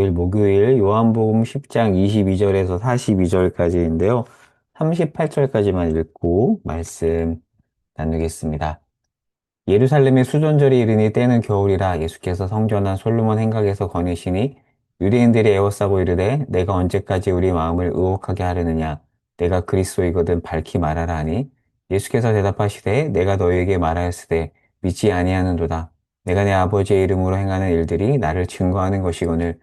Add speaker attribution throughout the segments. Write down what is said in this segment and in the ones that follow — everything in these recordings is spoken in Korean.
Speaker 1: 25일 목요일 요한복음 10장 22절에서 42절까지인데요. 38절까지만 읽고 말씀 나누겠습니다. 예루살렘의 수전절이 이르니 때는 겨울이라 예수께서 성전한 솔로몬 행각에서 거니시니 유대인들이 에워싸고 이르되 내가 언제까지 우리 마음을 의혹하게 하려느냐 내가 그리스도이거든 밝히 말하라 하니 예수께서 대답하시되 내가 너희에게 말하였으되 믿지 아니하는도다. 내가 내 아버지의 이름으로 행하는 일들이 나를 증거하는 것이거늘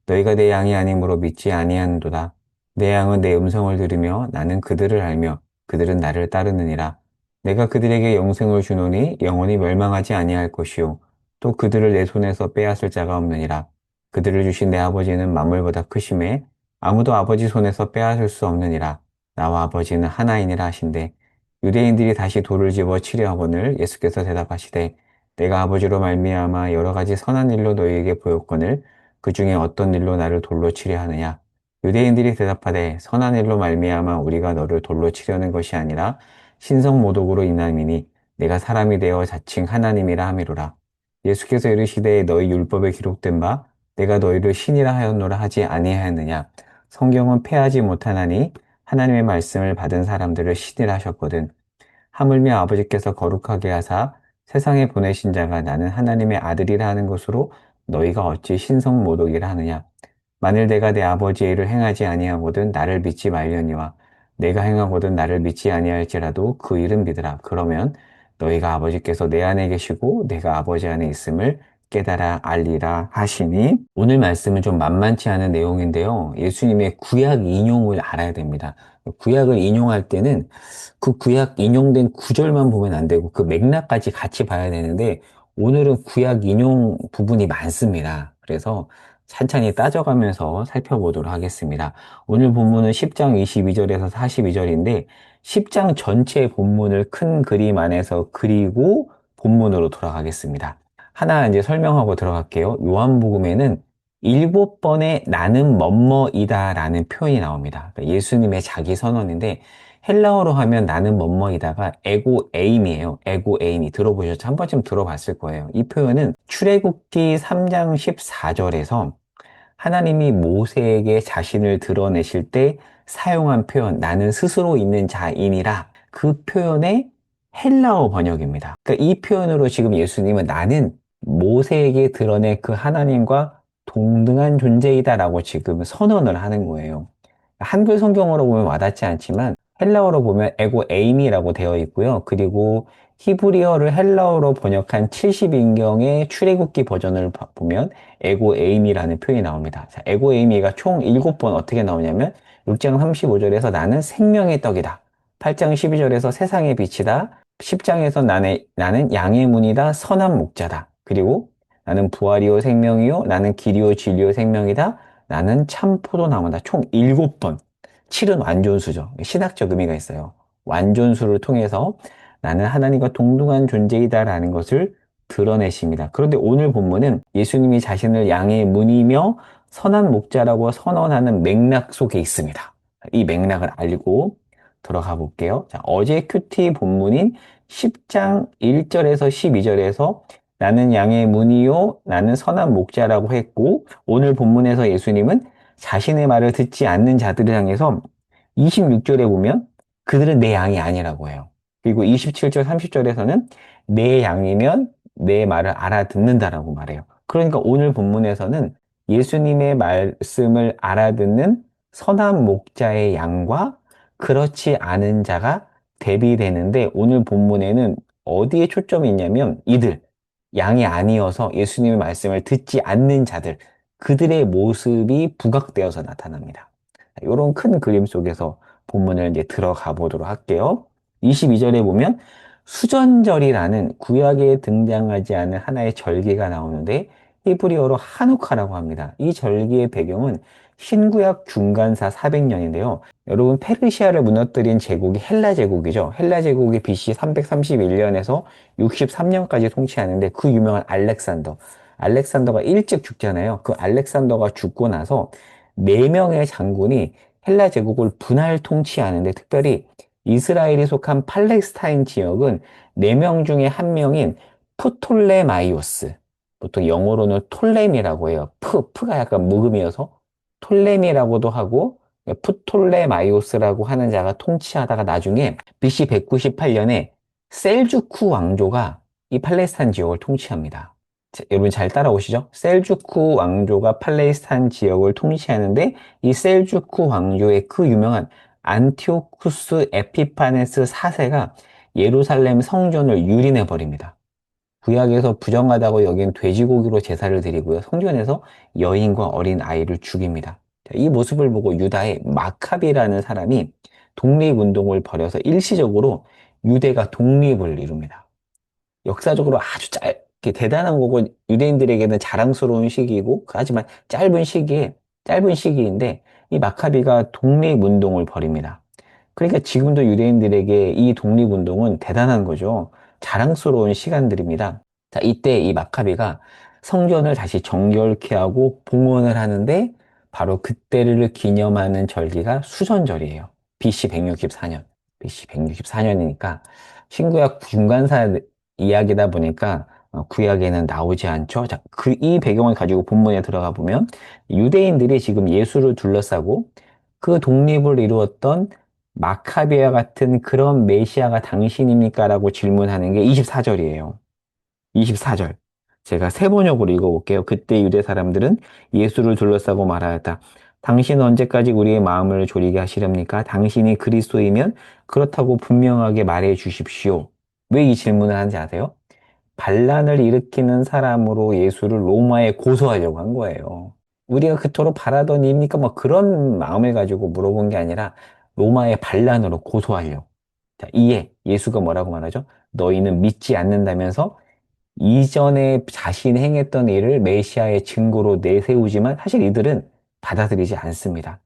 Speaker 1: 너희가 내 양이 아니므로 믿지 아니하는도다. 내 양은 내 음성을 들으며 나는 그들을 알며 그들은 나를 따르느니라. 내가 그들에게 영생을 주노니 영원히 멸망하지 아니할 것이요 또 그들을 내 손에서 빼앗을 자가 없느니라. 그들을 주신 내 아버지는 만물보다 크심에 아무도 아버지 손에서 빼앗을 수 없느니라. 나와 아버지는 하나이니라 하신대. 유대인들이 다시 돌을 집어 치려 하거늘 예수께서 대답하시되 내가 아버지로 말미암아 여러 가지 선한 일로 너희에게 보였거늘 그 중에 어떤 일로 나를 돌로 치려 하느냐. 유대인들이 대답하되 선한 일로 말미암아 우리가 너를 돌로 치려는 것이 아니라 신성모독으로 인함이니 내가 사람이 되어 자칭 하나님이라 함이로라. 예수께서 이르시되 너희 율법에 기록된 바 내가 너희를 신이라 하였노라 하지 아니하였느냐. 성경은 패하지 못하나니 하나님의 말씀을 받은 사람들을 신이라 하셨거든. 하물며 아버지께서 거룩하게 하사 세상에 보내신 자가 나는 하나님의 아들이라 하는 것으로 너희가 어찌 신성모독이라 하느냐. 만일 내가 내 아버지의 일을 행하지 아니하거든 나를 믿지 말려니와 내가 행하거든 나를 믿지 아니할지라도 그 일은 믿으라. 그러면 너희가 아버지께서 내 안에 계시고 내가 아버지 안에 있음을 깨달아 알리라 하시니 오늘 말씀은 좀 만만치 않은 내용인데요. 예수님의 구약 인용을 알아야 됩니다. 구약을 인용할 때는 그 구약 인용된 구절만 보면 안 되고 그 맥락까지 같이 봐야 되는데 오늘은 구약 인용 부분이 많습니다. 그래서 찬찬히 따져가면서 살펴보도록 하겠습니다. 오늘 본문은 10장 22절에서 42절인데 10장 전체 본문을 큰 그림 안에서 그리고 본문으로 돌아가겠습니다. 하나 이제 설명하고 들어갈게요. 요한복음에는 7번의 나는 뭐뭐이다라는 표현이 나옵니다. 그러니까 예수님의 자기 선언인데 헬라어로 하면 나는 뭐뭐이다가 에고 에임이에요. 에고 에임이 들어보셨죠? 한 번쯤 들어봤을 거예요. 이 표현은 출애굽기 3장 14절에서 하나님이 모세에게 자신을 드러내실 때 사용한 표현, 나는 스스로 있는 자이니라. 그 표현의 헬라어 번역입니다. 그러니까 이 표현으로 지금 예수님은 나는 모세에게 드러낸 그 하나님과 동등한 존재이다라고 지금 선언을 하는 거예요. 한글 성경어로 보면 와닿지 않지만 헬라어로 보면 에고 에임이라고 되어 있고요. 그리고 히브리어를 헬라어로 번역한 70인경의 출애굽기 버전을 보면 에고 에이미라는 표현이 나옵니다. 자, 에고 에이미가 총 7번 어떻게 나오냐면 6장 35절에서 나는 생명의 떡이다. 8장 12절에서 세상의 빛이다. 10장에서 나는 양의 문이다. 선한 목자다. 그리고 나는 부활이요 생명이요. 나는 길이요 진리요 생명이다. 나는 참 포도나무다. 총 7번. 7은 완전수죠. 신학적 의미가 있어요. 완전수를 통해서 나는 하나님과 동등한 존재이다라는 것을 드러내십니다. 그런데 오늘 본문은 예수님이 자신을 양의 문이며 선한 목자라고 선언하는 맥락 속에 있습니다. 이 맥락을 알고 들어가 볼게요. 자, 어제 큐티 본문인 10장 1절에서 12절에서 나는 양의 문이요, 나는 선한 목자라고 했고, 오늘 본문에서 예수님은 자신의 말을 듣지 않는 자들을 향해서 26절에 보면 그들은 내 양이 아니라고 해요. 그리고 27절, 30절에서는 내 양이면 내 말을 알아듣는다라고 말해요. 그러니까 오늘 본문에서는 예수님의 말씀을 알아듣는 선한 목자의 양과 그렇지 않은 자가 대비되는데 오늘 본문에는 어디에 초점이 있냐면 이들, 양이 아니어서 예수님의 말씀을 듣지 않는 자들, 그들의 모습이 부각되어서 나타납니다. 이런 큰 그림 속에서 본문을 이제 들어가 보도록 할게요. 22절에 보면 수전절이라는 구약에 등장하지 않은 하나의 절기가 나오는데 히브리어로 하누카라고 합니다. 이 절기의 배경은 신구약 중간사 400년인데요. 여러분 페르시아를 무너뜨린 제국이 헬라 제국이죠. 헬라 제국이 BC 331년에서 63년까지 통치하는데 그 유명한 알렉산더가 일찍 죽잖아요. 그 알렉산더가 죽고 나서 4명의 장군이 헬라 제국을 분할 통치하는데 특별히 이스라엘이 속한 팔레스타인 지역은 4명 중에 한 명인 프톨레마이오스. 보통 영어로는 톨레미라고 해요. 프가 약간 묵음이어서 톨레미라고도 하고 프톨레마이오스라고 하는 자가 통치하다가 나중에 BC 198년에 셀주크 왕조가 이 팔레스타인 지역을 통치합니다. 자, 여러분 잘 따라오시죠? 셀주크 왕조가 팔레스타인 지역을 통치하는데 이 셀주크 왕조의 그 유명한 안티오쿠스 에피파네스 4세가 예루살렘 성전을 유린해 버립니다. 구약에서 부정하다고 여긴 돼지고기로 제사를 드리고요. 성전에서 여인과 어린 아이를 죽입니다. 자, 이 모습을 보고 유다의 마카비라는 사람이 독립운동을 벌여서 일시적으로 유대가 독립을 이룹니다. 역사적으로 아주 짧게 대단한 거고 유대인들에게는 자랑스러운 시기이고 하지만 짧은 시기인데 이 마카비가 독립운동을 벌입니다. 그러니까 지금도 유대인들에게 이 독립운동은 대단한 거죠. 자랑스러운 시간들입니다. 자, 이때 이 마카비가 성전을 다시 정결케 하고 봉헌을 하는데 바로 그때를 기념하는 절기가 수전절이에요. BC 164년. BC 164년이니까 신구약 중간사 이야기다 보니까 구약에는 나오지 않죠. 자, 이 배경을 가지고 본문에 들어가 보면 유대인들이 지금 예수를 둘러싸고 그 독립을 이루었던 마카비아 같은 그런 메시아가 당신입니까? 라고 질문하는 게 24절이에요. 24절. 제가 세 번역으로 읽어볼게요. 그때 유대 사람들은 예수를 둘러싸고 말하였다. 당신은 언제까지 우리의 마음을 졸이게 하시렵니까? 당신이 그리스도이면 그렇다고 분명하게 말해 주십시오. 왜 이 질문을 하는지 아세요? 반란을 일으키는 사람으로 예수를 로마에 고소하려고 한 거예요. 우리가 그토록 바라던 이입니까? 뭐 그런 마음을 가지고 물어본 게 아니라 로마의 반란으로 고소하려고. 자, 이에 예수가 뭐라고 말하죠? 너희는 믿지 않는다면서 이전에 자신이 행했던 일을 메시아의 증거로 내세우지만 사실 이들은 받아들이지 않습니다.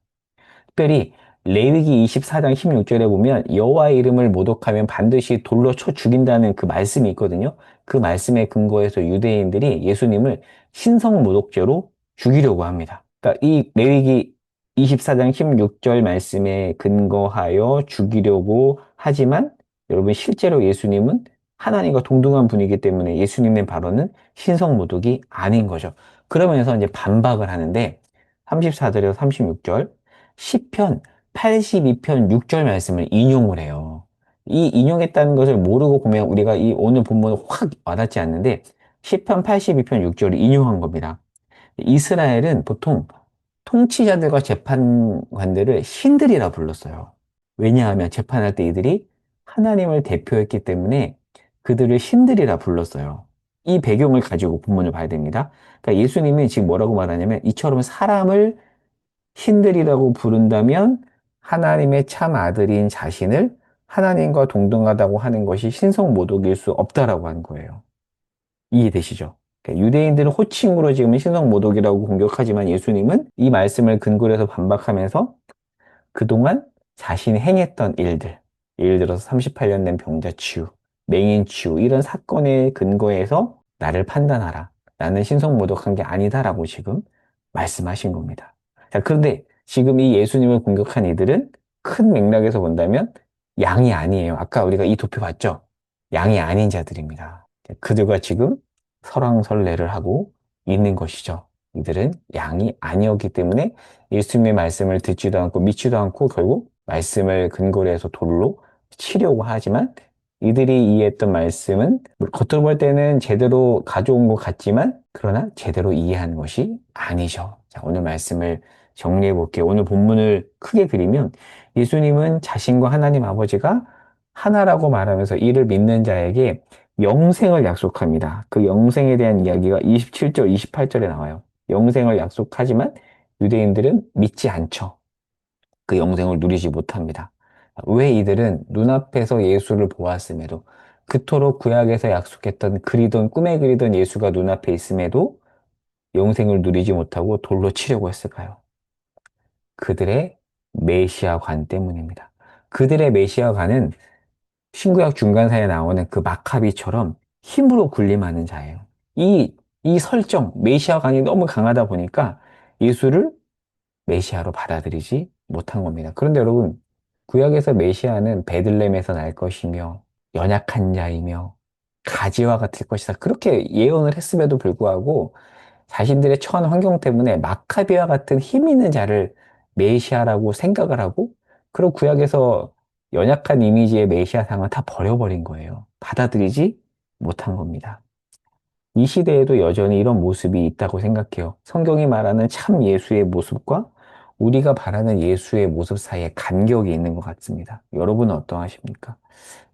Speaker 1: 특별히 레위기 24장 16절에 보면 여호와의 이름을 모독하면 반드시 돌로 쳐 죽인다는 그 말씀이 있거든요. 그 말씀에 근거해서 유대인들이 예수님을 신성 모독죄로 죽이려고 합니다. 그러니까 이 레위기 24장 16절 말씀에 근거하여 죽이려고 하지만 여러분 실제로 예수님은 하나님과 동등한 분이기 때문에 예수님의 발언은 신성 모독이 아닌 거죠. 그러면서 이제 반박을 하는데 34절에서 36절 시편 82편 6절 말씀을 인용을 해요. 이 인용했다는 것을 모르고 보면 우리가 이 오늘 본문을 확 와닿지 않는데 시편 82편 6절을 인용한 겁니다. 이스라엘은 보통 통치자들과 재판관들을 신들이라 불렀어요. 왜냐하면 재판할 때 이들이 하나님을 대표했기 때문에 그들을 신들이라 불렀어요. 이 배경을 가지고 본문을 봐야 됩니다. 그러니까 예수님이 지금 뭐라고 말하냐면 이처럼 사람을 신들이라고 부른다면 하나님의 참 아들인 자신을 하나님과 동등하다고 하는 것이 신성모독일 수 없다라고 하는 거예요. 이해되시죠? 그러니까 유대인들은 호칭으로 지금 신성모독이라고 공격하지만 예수님은 이 말씀을 근거로 해서 반박하면서 그동안 자신이 행했던 일들, 예를 들어서 38년 된 병자 치유, 맹인 치유, 이런 사건에 근거해서 나를 판단하라. 나는 신성모독한 게 아니다라고 지금 말씀하신 겁니다. 자, 그런데 지금 이 예수님을 공격한 이들은 큰 맥락에서 본다면 양이 아니에요. 아까 우리가 이 도표 봤죠? 양이 아닌 자들입니다. 그들과 지금 설왕설래를 하고 있는 것이죠. 이들은 양이 아니었기 때문에 예수님의 말씀을 듣지도 않고 믿지도 않고 결국 말씀을 근거로 해서 돌로 치려고 하지만 이들이 이해했던 말씀은 겉으로 볼 때는 제대로 가져온 것 같지만 그러나 제대로 이해한 것이 아니죠. 자, 오늘 말씀을 정리해 볼게요. 오늘 본문을 크게 그리면 예수님은 자신과 하나님 아버지가 하나라고 말하면서 이를 믿는 자에게 영생을 약속합니다. 그 영생에 대한 이야기가 27절, 28절에 나와요. 영생을 약속하지만 유대인들은 믿지 않죠. 그 영생을 누리지 못합니다. 왜 이들은 눈앞에서 예수를 보았음에도 그토록 구약에서 약속했던 그리던 꿈에 그리던 예수가 눈앞에 있음에도 영생을 누리지 못하고 돌로 치려고 했을까요? 그들의 메시아관 때문입니다. 그들의 메시아관은 신구약 중간사에 나오는 그 마카비처럼 힘으로 군림하는 자예요. 이 설정, 메시아관이 너무 강하다 보니까 예수를 메시아로 받아들이지 못한 겁니다. 그런데 여러분, 구약에서 메시아는 베들렘에서 날 것이며 연약한 자이며 가지와 같을 것이다. 그렇게 예언을 했음에도 불구하고 자신들의 처한 환경 때문에 마카비와 같은 힘 있는 자를 메시아라고 생각을 하고, 그리고 구약에서 연약한 이미지의 메시아상을 다 버려버린 거예요. 받아들이지 못한 겁니다. 이 시대에도 여전히 이런 모습이 있다고 생각해요. 성경이 말하는 참 예수의 모습과 우리가 바라는 예수의 모습 사이에 간격이 있는 것 같습니다. 여러분은 어떠하십니까?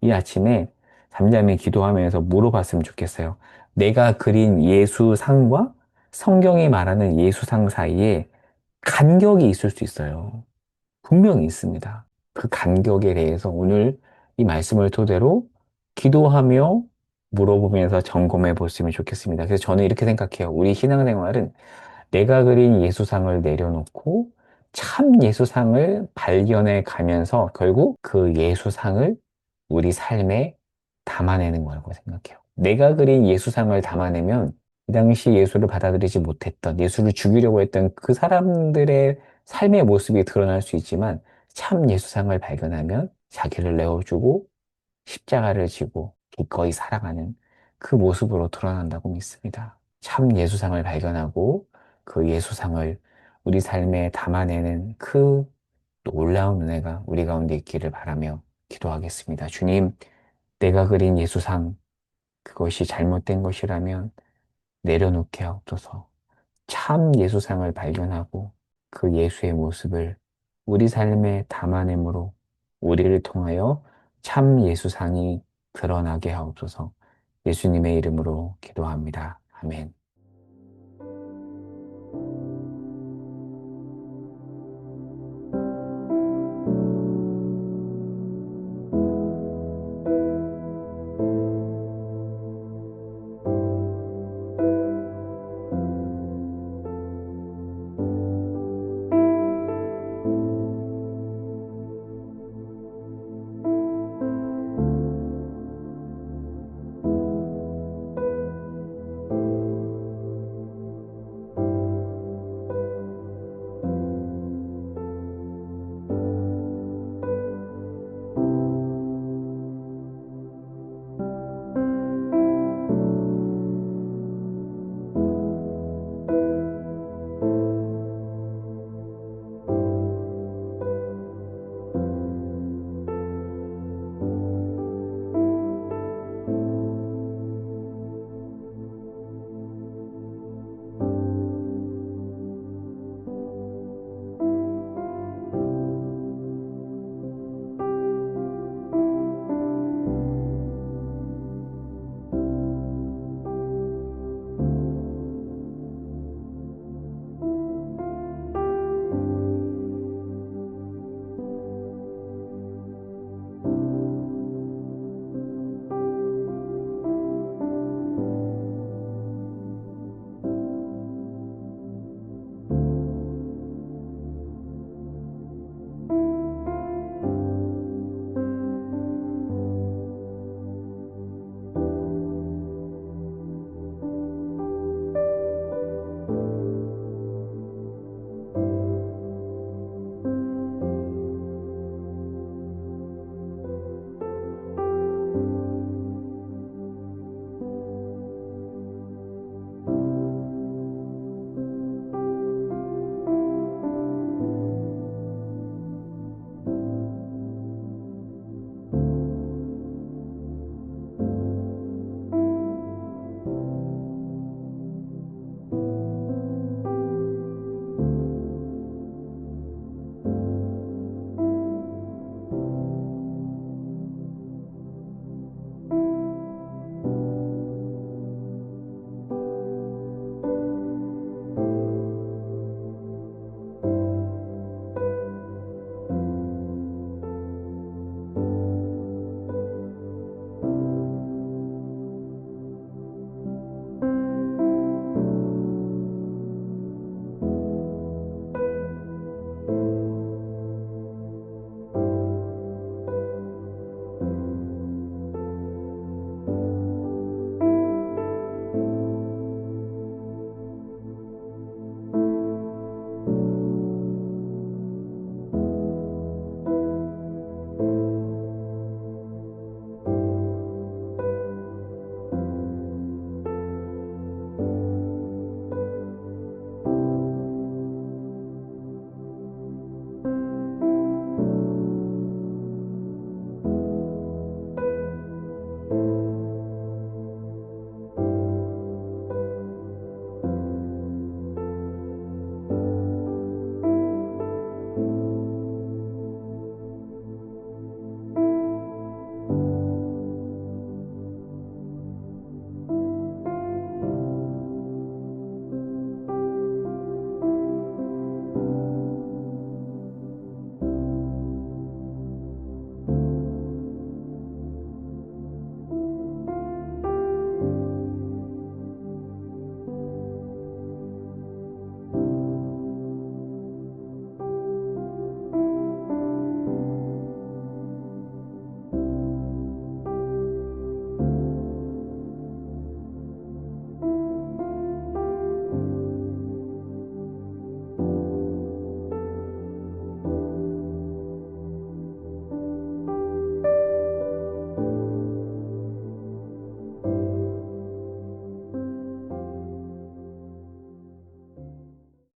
Speaker 1: 이 아침에 잠잠히 기도하면서 물어봤으면 좋겠어요. 내가 그린 예수상과 성경이 말하는 예수상 사이에 간격이 있을 수 있어요. 분명히 있습니다. 그 간격에 대해서 오늘 이 말씀을 토대로 기도하며 물어보면서 점검해 보시면 좋겠습니다. 그래서 저는 이렇게 생각해요. 우리 신앙생활은 내가 그린 예수상을 내려놓고 참 예수상을 발견해 가면서 결국 그 예수상을 우리 삶에 담아내는 거라고 생각해요. 내가 그린 예수상을 담아내면 그 당시 예수를 받아들이지 못했던, 예수를 죽이려고 했던 그 사람들의 삶의 모습이 드러날 수 있지만 참 예수상을 발견하면 자기를 내어주고 십자가를 지고 기꺼이 살아가는 그 모습으로 드러난다고 믿습니다. 참 예수상을 발견하고 그 예수상을 우리 삶에 담아내는 그 놀라운 은혜가 우리 가운데 있기를 바라며 기도하겠습니다. 주님, 내가 그린 예수상, 그것이 잘못된 것이라면 내려놓게 하옵소서. 참 예수상을 발견하고 그 예수의 모습을 우리 삶에 담아냄으로 우리를 통하여 참 예수상이 드러나게 하옵소서. 예수님의 이름으로 기도합니다. 아멘.